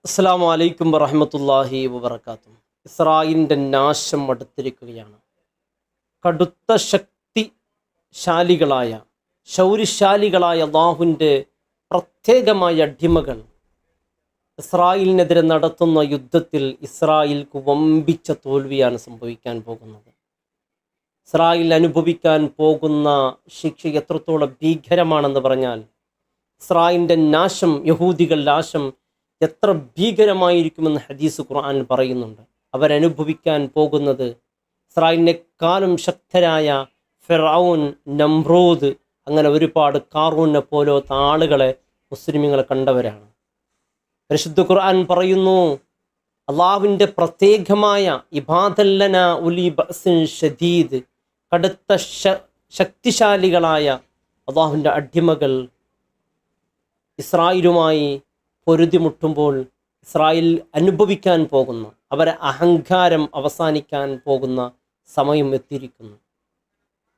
അസ്സലാമു അലൈക്കും വറഹ്മത്തുള്ളാഹി വബറകാതുഹു. ഇസ്രായേലിൻ്റെ നാശം അടുത്തിരിക്കുകയാണ്. കടുത്ത ശക്തിശാലികളായ ശൗര്യശാലികളായ അല്ലാഹുവിൻ്റെ പ്രത്യേകമായ അടിമകൾ ഇസ്രായേലിനെതിരെ നടത്തുന്ന യുദ്ധത്തിൽ ഇസ്രായേൽക്ക് വമ്പിച്ച തോൽവിയാണ് സംഭവിക്കാൻ പോകുന്നത്. ഇസ്രായേൽ അനുഭവിക്കാൻ പോകുന്ന ശിക്ഷ എത്രത്തോളം ഭീകരമാണെന്ന് പറഞ്ഞാൽ, ഇസ്രായേലിൻ്റെ നാശം, യഹൂദികളുടെ നാശം എത്ര ഭീകരമായിരിക്കുമെന്ന് ഹദീസ് ഖുർആൻ പറയുന്നുണ്ട്. അവരനുഭവിക്കാൻ പോകുന്നത് ഇസ്രായേലിനെക്കാളും ശക്തരായ ഫിർഔൻ, നമ്രൂദ്, അങ്ങനെ ഒരുപാട് കാറൂനെ പോലത്തെ ആളുകളെ മുസ്ലിമീങ്ങളെ കണ്ടവരാണ്. പരിശുദ്ധ ഖുർആൻ പറയുന്നു, അള്ളാഹുവിൻ്റെ പ്രത്യേകമായ ഇബാദല്ലന ഉലി ബഅ്സിൻ ഷദീദ്, കടുത്ത ശക്തിശാലികളായ അള്ളാഹുവിൻ്റെ അടിമകൾ ഇസ്രായേലുമായി പൊരുതിമുട്ടുമ്പോൾ ഇസ്രായേൽ അനുഭവിക്കാൻ പോകുന്ന, അവരെ അഹങ്കാരം അവസാനിക്കാൻ പോകുന്ന സമയം എത്തിയിരിക്കുന്നു.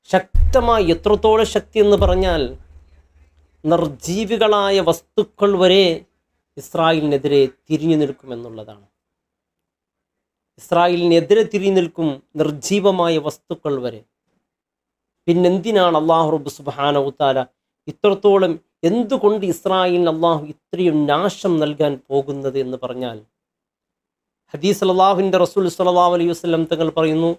ശക്തമായി, എത്രത്തോളം ശക്തി എന്ന് പറഞ്ഞാൽ, നിർജീവികളായ വസ്തുക്കൾ വരെ ഇസ്രായേലിനെതിരെ തിരിഞ്ഞു നിൽക്കുമെന്നുള്ളതാണ്. ഇസ്രായേലിനെതിരെ തിരിഞ്ഞു നിൽക്കും നിർജീവമായ വസ്തുക്കൾ വരെ. പിന്നെന്തിനാണ് അല്ലാഹു റബ്ബ് സുബ്ഹാനഹു വ തആല ഇത്രത്തോളം, എന്തുകൊണ്ട് ഇസ്രായേലിന് അള്ളാഹു ഇത്രയും നാശം നൽകാൻ പോകുന്നത് എന്ന് പറഞ്ഞാൽ, ഹദീസ് അല്ലാഹുവിൻ്റെ റസൂൽ സ്വല്ലല്ലാഹു അലൈഹി വസല്ലം തങ്ങൾ പറയുന്നു,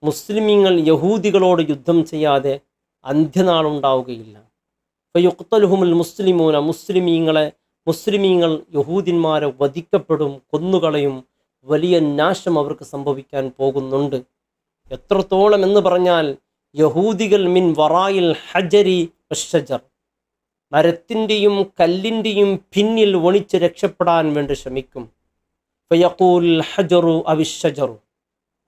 മുസ്ലിമീങ്ങൾ യഹൂദികളോട് യുദ്ധം ചെയ്യാതെ അന്ത്യനാളുണ്ടാവുകയില്ല. ഫയുഖ്തലുഹുമുൽ മുസ്ലിമൂന, മുസ്ലിമീങ്ങൾ യഹൂദിന്മാരെ വധിക്കപ്പെടും, കൊന്നുകളയും, വലിയ നാശം അവർക്ക് സംഭവിക്കാൻ പോകുന്നുണ്ട്. എത്രത്തോളം എന്ന് പറഞ്ഞാൽ, യഹൂദികൾ മിൻ വറായിൽ ഹജരി വശജർ, മരത്തിൻ്റെയും കല്ലിൻ്റെയും പിന്നിൽ ഒളിച്ച് രക്ഷപ്പെടാൻ വേണ്ടി ശ്രമിക്കും. ഫയഖൂൽ ഹജറു അവിഷജറു,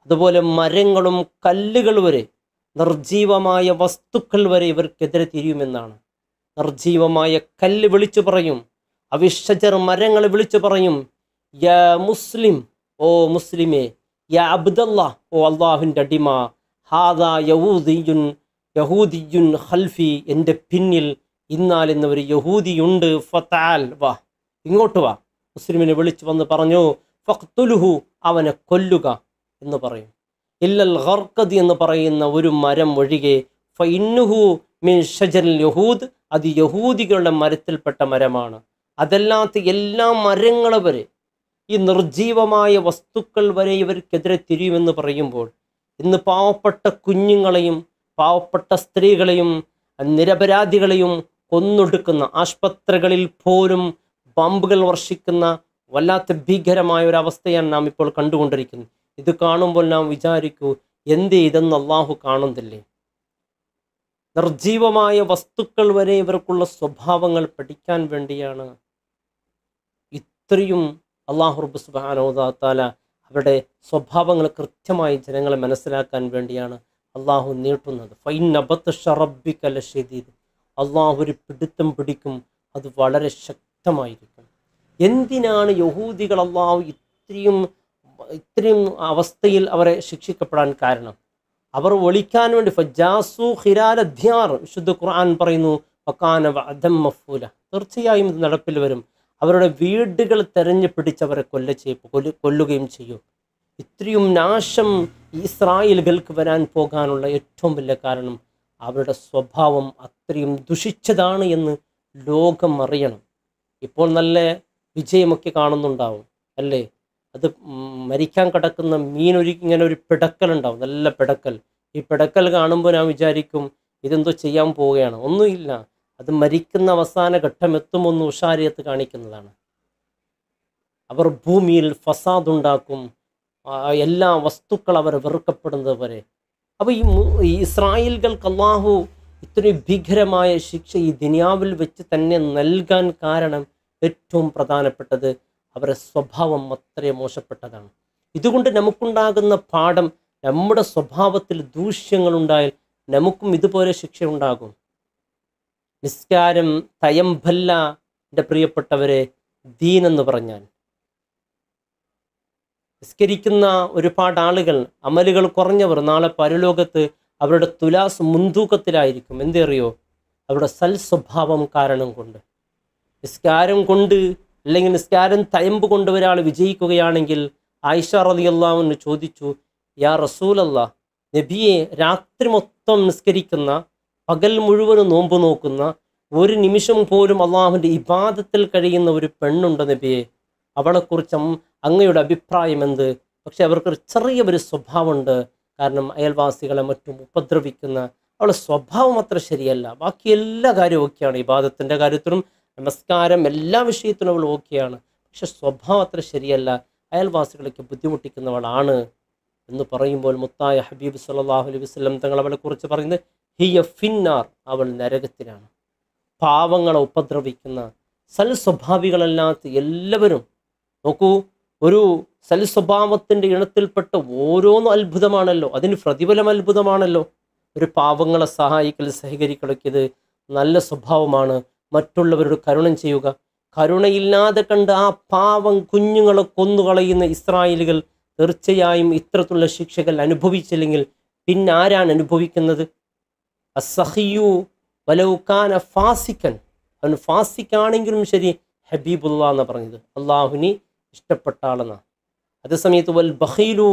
അതുപോലെ മരങ്ങളും കല്ലുകൾ വരെ, നിർജീവമായ വസ്തുക്കൾ വരെ ഇവർക്കെതിരെ തിരിയുമെന്നാണ്. നിർജീവമായ കല്ല് വിളിച്ചു പറയും, അവിഷജർ മരങ്ങൾ വിളിച്ചു പറയും, യാ മുസ്ലിം, ഓ മുസ്ലിമേ, യാ അബ്ദല്ലാ, ഓ അള്ളാഹുവിൻ്റെ അടിമ, ഹാദാ യഹൂദിയുൻ ഖൽഫി, എൻ്റെ പിന്നിൽ ഇന്നാൽ എന്നൊരു യഹൂദിയുണ്ട്, ഫതആൽ, വാ, ഇങ്ങോട്ട് വാ. മുസ്ലിമിനെ വിളിച്ചു വന്ന് പറഞ്ഞു, ഫഖ്തുലുഹു, അവനെ കൊല്ലുക എന്ന് പറയും. ഇല്ലൽ ഖർഖദി എന്ന് പറയുന്ന ഒരു മരം ഒഴികെ, ഫഇന്നുഹു മിൻ ഷജറിൽ യഹൂദ്, അത് യഹൂദികളുടെ മരത്തിൽപ്പെട്ട മരമാണ്. അതല്ലാത്ത എല്ലാ മരങ്ങളും വരെ, ഈ നിർജീവമായ വസ്തുക്കൾ വരെ ഇവർക്കെതിരെ തിരിയുമെന്ന് പറയുമ്പോൾ, ഇന്ന് പാവപ്പെട്ട കുഞ്ഞുങ്ങളെയും പാവപ്പെട്ട സ്ത്രീകളെയും നിരപരാധികളെയും കൊന്നൊടുക്കുന്ന, ആശുപത്രികളിൽ പോലും ബോംബുകൾ വർഷിക്കുന്ന വല്ലാത്ത ഭീകരമായ ഒരു അവസ്ഥയാണ് നാം ഇപ്പോൾ കണ്ടുകൊണ്ടിരിക്കുന്നത്. ഇത് കാണുമ്പോൾ നാം വിചാരിക്കൂ, എന്തേ ഇതെന്ന് അള്ളാഹു കാണുന്നില്ലേ? നിർജീവമായ വസ്തുക്കൾ വരെ ഇവർക്കുള്ള സ്വഭാവങ്ങൾ പഠിക്കാൻ വേണ്ടിയാണ് ഇത്രയും അല്ലാഹു റബ്ബ് സുബ്ഹാനഹു വ തആല അവരുടെ സ്വഭാവങ്ങൾ കൃത്യമായി ജനങ്ങളെ മനസ്സിലാക്കാൻ വേണ്ടിയാണ് അള്ളാഹു നീട്ടുന്നത്. ഫൈന്ന ബത്ഷ റബ്ബിക ലശദീദ്, അള്ളാഹു ഒരു പിടുത്തം പിടിക്കും, അത് വളരെ ശക്തമായിരിക്കും. എന്തിനാണ് യഹൂദികൾ അള്ളാഹു ഇത്രയും അവസ്ഥയിൽ അവരെ ശിക്ഷിക്കപ്പെടാൻ കാരണം? അവർ ഒളിക്കാൻ വേണ്ടി ഫജാസു ഖിലാല ദിയാർ, വിശുദ്ധ ഖുർആൻ പറയുന്നു, വകാന വഅദം മഫൂല, തീർച്ചയായും ഇത് നടപ്പിൽ വരും. അവരുടെ വീടുകൾ തെരഞ്ഞു പിടിച്ചവരെ കൊല്ലുകയും ചെയ്യും. ഇത്രയും നാശം ഇസ്രായേലുകൾക്ക് വരാൻ പോകാനുള്ള ഏറ്റവും വലിയ കാരണം അവരുടെ സ്വഭാവം അത്രയും ദുഷിച്ചതാണ് എന്ന് ലോകം അറിയണം. ഇപ്പോൾ നല്ല വിജയമൊക്കെ കാണുന്നുണ്ടാവും അല്ലേ? അത് മരിക്കാൻ കിടക്കുന്ന ഇങ്ങനെ ഒരു പിടക്കലുണ്ടാവും, നല്ല പിടക്കൽ. ഈ പിടക്കൽ കാണുമ്പോൾ ഞാൻ വിചാരിക്കും, ഇതെന്തോ ചെയ്യാൻ പോവുകയാണ്. ഒന്നുമില്ല, അത് മരിക്കുന്ന അവസാന ഘട്ടം എത്തുമൊന്ന് ഉഷാരിയത്ത് കാണിക്കുന്നതാണ്. അവർ ഭൂമിയിൽ ഫസാദ് ഉണ്ടാക്കും, എല്ലാ വസ്തുക്കൾ അവർ വെറുക്കപ്പെടുന്നത് വരെ. അപ്പോൾ ഈ ഇസ്രായേലുകൾക്ക് അല്ലാഹു ഇത്രയും ഭീകരമായ ശിക്ഷ ഈ ദുനിയാവിൽ വെച്ച് തന്നെ നൽകാൻ കാരണം ഏറ്റവും പ്രധാനപ്പെട്ടത് അവരുടെ സ്വഭാവം അത്രയും മോശപ്പെട്ടതാണ്. ഇതുകൊണ്ട് നമുക്കുണ്ടാകുന്ന പാഠം, നമ്മുടെ സ്വഭാവത്തിൽ ദൂഷ്യങ്ങളുണ്ടായാൽ നമുക്കും ഇതുപോലെ ശിക്ഷ ഉണ്ടാകും. നിസ്കാരം തയംബല്ല, എൻ്റെ പ്രിയപ്പെട്ടവരെ, ദീനെന്ന് പറഞ്ഞാൽ നിസ്കരിക്കുന്ന ഒരുപാട് ആളുകൾ, അമലുകൾ കുറഞ്ഞവർ, നാളെ പരലോകത്ത് അവരുടെ തുലാസ് മുൻതൂക്കത്തിലായിരിക്കും. എന്തറിയോ? അവരുടെ സൽ സ്വഭാവം കാരണം കൊണ്ട്. നിസ്കാരം കൊണ്ട് അല്ലെങ്കിൽ നിസ്കാരം തയമ്പ് കൊണ്ട് ഒരാൾ വിജയിക്കുകയാണെങ്കിൽ ആയിഷ റളിയല്ലാഹു അൻഹ ചോദിച്ചു, യാ റസൂലല്ലാഹ്, നബിയെ, രാത്രി മൊത്തം നിസ്കരിക്കുന്ന, പകൽ മുഴുവനും നോമ്പ് നോക്കുന്ന, ഒരു നിമിഷം പോലും അള്ളാഹുവിൻ്റെ ഇബാദത്തിൽ കഴിയുന്ന ഒരു പെണ്ണുണ്ട് നബിയെ, അവളെക്കുറിച്ച് അങ്ങയുടെ അഭിപ്രായം എന്ത്? പക്ഷെ അവർക്കൊരു ചെറിയൊരു സ്വഭാവമുണ്ട്. കാരണം അയൽവാസികളെ മറ്റും ഉപദ്രവിക്കുന്ന അവളുടെ സ്വഭാവം അത്ര ശരിയല്ല. ബാക്കി എല്ലാ കാര്യവും ഓക്കെയാണ്, ഇബാദത്തിൻ്റെ കാര്യത്തിലും നമസ്കാരം എല്ലാ വിഷയത്തിലും അവൾ ഓക്കെയാണ്. പക്ഷെ സ്വഭാവം അത്ര ശരിയല്ല, അയൽവാസികളൊക്കെ ബുദ്ധിമുട്ടിക്കുന്നവളാണ് എന്ന് പറയുമ്പോൾ മുത്തായ ഹബീബ് സല്ലല്ലാഹു അലൈഹി വസല്ലം തങ്ങൾ അവളെക്കുറിച്ച് പറയുന്നത് ഹിയ ഫിന്നാർ, അവൾ നരകത്തിലാണ്. പാവങ്ങളെ ഉപദ്രവിക്കുന്ന സൽസ്വഭാവികളല്ലാത്ത എല്ലാവരും, നോക്കൂ, ഒരു സൽസ്വഭാവത്തിൻ്റെ ഇനത്തിൽപ്പെട്ട ഓരോന്നും അത്ഭുതമാണല്ലോ, അതിന് പ്രതിഫലം അത്ഭുതമാണല്ലോ. ഒരു പാവങ്ങളെ സഹായിക്കൽ, സഹകരിക്കലൊക്കെ ഇത് നല്ല സ്വഭാവമാണ്. മറ്റുള്ളവരോട് കരുണം ചെയ്യുക. കരുണയില്ലാതെ കണ്ട് ആ പാവം കുഞ്ഞുങ്ങളെ കൊന്നുകളയുന്ന ഇസ്രായേലുകൾ തീർച്ചയായും ഇത്തരത്തിലുള്ള ശിക്ഷകൾ അനുഭവിച്ചില്ലെങ്കിൽ പിന്നെ ആരാണ് അനുഭവിക്കുന്നത്? അസ്സഹിയു വലൗ കാന ഫാസിക്കൻ, അവൻ ഫാസിക്കാണെങ്കിലും ശരി ഹബീബുല്ലാ എന്ന് പറഞ്ഞത്, അള്ളാഹുവിന് ഇഷ്ടപ്പെട്ട ആളെന്നാണ്. അതേസമയത്ത് വൽ ബഖീലു,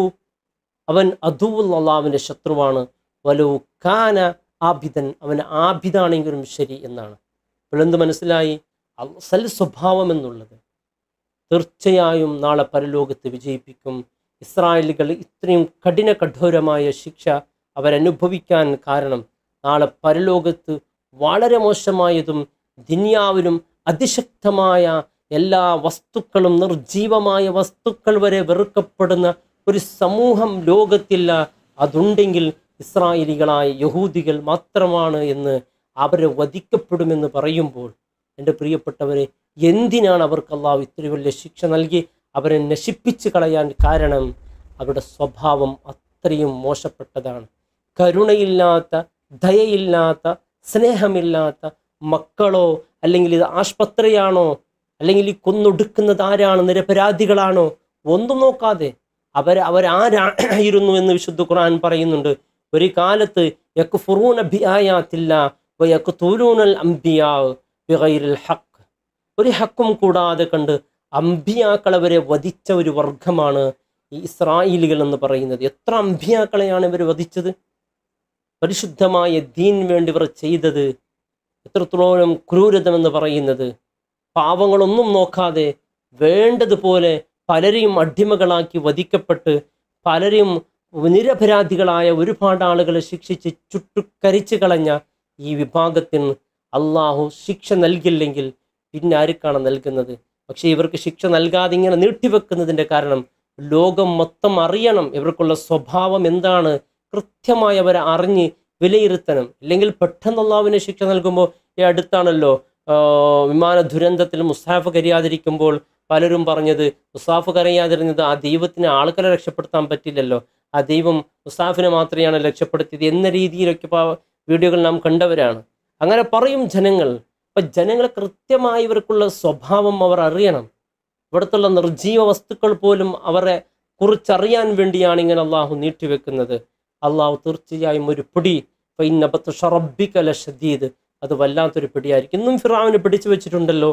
അവൻ അദുവുൽ, അള്ളാഹുവിൻ്റെ ശത്രുവാണ്. വലൗ കാന ആബിദൻ, അവൻ ആബിദാണെങ്കിലും ശരി എന്നാണ്. ഇപ്പോഴെന്ത് മനസ്സിലായി? സൽ സ്വഭാവം എന്നുള്ളത് തീർച്ചയായും നാളെ പരലോകത്ത് വിജയിപ്പിക്കും. ഇസ്രായേലുകൾ ഇത്രയും കഠോരമായ ശിക്ഷ അവരനുഭവിക്കാൻ കാരണം നാളെ പരലോകത്ത് വളരെ മോശമായതും ദുനിയാവിലും അതിശക്തമായ എല്ലാ വസ്തുക്കളും, നിർജീവമായ വസ്തുക്കൾ വരെ വെറുക്കപ്പെടുന്ന ഒരു സമൂഹം ലോകത്തില്ല. അതുണ്ടെങ്കിൽ ഇസ്രായേലികളായ യഹൂദികൾ മാത്രമാണ് എന്ന്, അവരെ വധിക്കപ്പെടുമെന്ന് പറയുമ്പോൾ എൻ്റെ പ്രിയപ്പെട്ടവരെ, എന്തിനാണ് അവർക്ക് അള്ളാഹു ഇത്രയും വലിയ ശിക്ഷ നൽകി അവരെ നശിപ്പിച്ച് കളയാൻ കാരണം? അവരുടെ സ്വഭാവം അത്രയും മോശപ്പെട്ടതാണ്. കരുണയില്ലാത്ത, ദയയില്ലാത്ത, സ്നേഹമില്ലാത്ത മക്കളോ, അല്ലെങ്കിൽ ഇത് ആശുപത്രിയാണോ, അല്ലെങ്കിൽ ഈ കൊന്നൊടുക്കുന്നത് ആരാണ്, നിരപരാധികളാണോ, ഒന്നും നോക്കാതെ അവരാരായിരുന്നു എന്ന് വിശുദ്ധ ഖുർആൻ പറയുന്നുണ്ട്. ഒരു കാലത്ത് യക്ഫുറൂന ബിആയാത്തില്ലാ വയഖ്തുലൂനൽ അംബിയാ ബിഗൈറിൽ ഹഖ്, ഒരു ഹക്കും കൂടാതെ കണ്ട് അംബിയാക്കളെ വരെ വധിച്ച ഒരു വർഗമാണ് ഈ ഇസ്രായേലികൾ എന്ന് പറയുന്നത്. എത്ര അംബിയാക്കളെയാണ് ഇവർ വധിച്ചത്? പരിശുദ്ധമായ ദീൻ വേണ്ടി ഇവർ ചെയ്തത് എത്രത്തോളം ക്രൂരതമെന്ന് പറയുന്നത്. പാവങ്ങളൊന്നും നോക്കാതെ വേണ്ടതുപോലെ പലരെയും അടിമകളാക്കി വധിക്കപ്പെട്ട്, പലരെയും നിരപരാധികളായ ഒരുപാട് ആളുകളെ ശിക്ഷിച്ച് ചുട്ടുകരിച്ചു കളഞ്ഞ ഈ വിഭാഗത്തിന് അള്ളാഹു ശിക്ഷ നൽകില്ലെങ്കിൽ പിന്നെ ആർക്കാണ് നൽകുന്നത്? പക്ഷേ ഇവർക്ക് ശിക്ഷ നൽകാതെ ഇങ്ങനെ നീട്ടിവെക്കുന്നതിൻ്റെ കാരണം ലോകം മൊത്തം അറിയണം ഇവർക്കുള്ള സ്വഭാവം എന്താണ്, കൃത്യമായി അവരെ അറിഞ്ഞ് വിലയിരുത്തണം. ഇല്ലെങ്കിൽ പെട്ടെന്ന് അള്ളാഹുവിനെ ശിക്ഷ നൽകുമ്പോൾ, ഈ അടുത്താണല്ലോ വിമാന ദുരന്തത്തിൽ മുസാഫ് കരിയാതിരിക്കുമ്പോൾ പലരും പറഞ്ഞത്, മുസാഫ് കരയാതിരുന്നത് ആ ദൈവത്തിന് ആൾക്കാരെ രക്ഷപ്പെടുത്താൻ പറ്റില്ലല്ലോ, ആ ദൈവം മുസാഫിനെ മാത്രമാണ് രക്ഷപ്പെടുത്തിയത് എന്ന രീതിയിലൊക്കെ വീഡിയോകൾ നാം കണ്ടവരാണ്. അങ്ങനെ പറയും ജനങ്ങൾ. അപ്പം ജനങ്ങൾ കൃത്യമായി ഇവർക്കുള്ള സ്വഭാവം അവർ അറിയണം. ഇവിടുത്തുള്ള നിർജീവ വസ്തുക്കൾ പോലും അവരെ കുറിച്ചറിയാൻ വേണ്ടിയാണ് ഇങ്ങനെ അള്ളാഹു നീട്ടിവെക്കുന്നത്. അള്ളാഹു തീർച്ചയായും ഒരു പിടി, ഷദീദ്, അത് വല്ലാത്തൊരു പിടിയായിരിക്കും. ഇന്നും ഫിർഔനെ പിടിച്ചു വെച്ചിട്ടുണ്ടല്ലോ,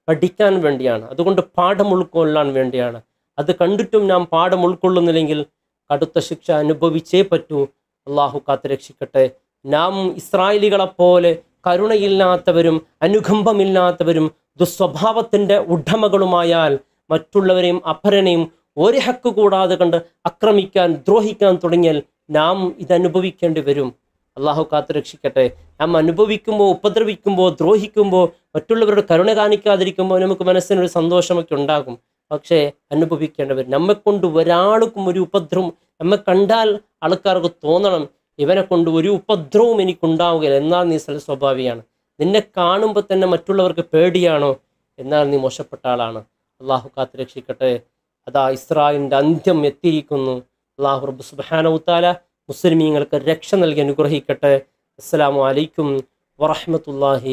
പഠിക്കാൻ വേണ്ടിയാണ്, അതുകൊണ്ട് പാഠം ഉൾക്കൊള്ളാൻ വേണ്ടിയാണ്. അത് കണ്ടിട്ടും നാം പാഠം ഉൾക്കൊള്ളുന്നില്ലെങ്കിൽ കടുത്ത ശിക്ഷ അനുഭവിച്ചേ പറ്റൂ. അള്ളാഹു കാത്തുരക്ഷിക്കട്ടെ. നാം ഇസ്രായേലികളെപ്പോലെ കരുണയില്ലാത്തവരും അനുകമ്പമില്ലാത്തവരും ദുസ്വഭാവത്തിൻ്റെ ഉടമകളുമായാൽ മറ്റുള്ളവരെയും അപരനെയും ഒരു ഹക്ക് കൂടാതെ കണ്ട് ആക്രമിക്കാൻ, ദ്രോഹിക്കാൻ തുടങ്ങിയാൽ നാം ഇതനുഭവിക്കേണ്ടി വരും. അള്ളാഹു കാത്തുരക്ഷിക്കട്ടെ. നാം അനുഭവിക്കുമ്പോൾ, ഉപദ്രവിക്കുമ്പോൾ, ദ്രോഹിക്കുമ്പോൾ, മറ്റുള്ളവരുടെ കരുണ കാണിക്കാതിരിക്കുമ്പോൾ നമുക്ക് മനസ്സിനൊരു സന്തോഷമൊക്കെ ഉണ്ടാകും. പക്ഷേ അനുഭവിക്കേണ്ടി വരും. നമ്മെക്കൊണ്ട് ഒരാൾക്കും ഒരു ഉപദ്രവം, നമ്മെ കണ്ടാൽ ആൾക്കാർക്ക് തോന്നണം ഇവനെ കൊണ്ട് ഒരു ഉപദ്രവവും എനിക്കുണ്ടാവുകയില്ല, എന്നാൽ നീ സ്വഭാവിയാണ്. നിന്നെ കാണുമ്പോൾ തന്നെ മറ്റുള്ളവർക്ക് പേടിയാണോ, എന്നാൽ നീ മോശപ്പെട്ട ആളാണ്. അള്ളാഹു കാത്തുരക്ഷിക്കട്ടെ. അതാ ഇസ്രായേലിൻ്റെ അന്ത്യം എത്തിയിരിക്കുന്നു. അള്ളാഹു റബ്ബ് സുബ്ഹാനഹു തആല മുസ്ലിമീങ്ങൾക്ക് രക്ഷ നൽകി അനുഗ്രഹിക്കട്ടെ. അസ്സലാമു അലൈക്കും വറഹ്മത്തുള്ളാഹി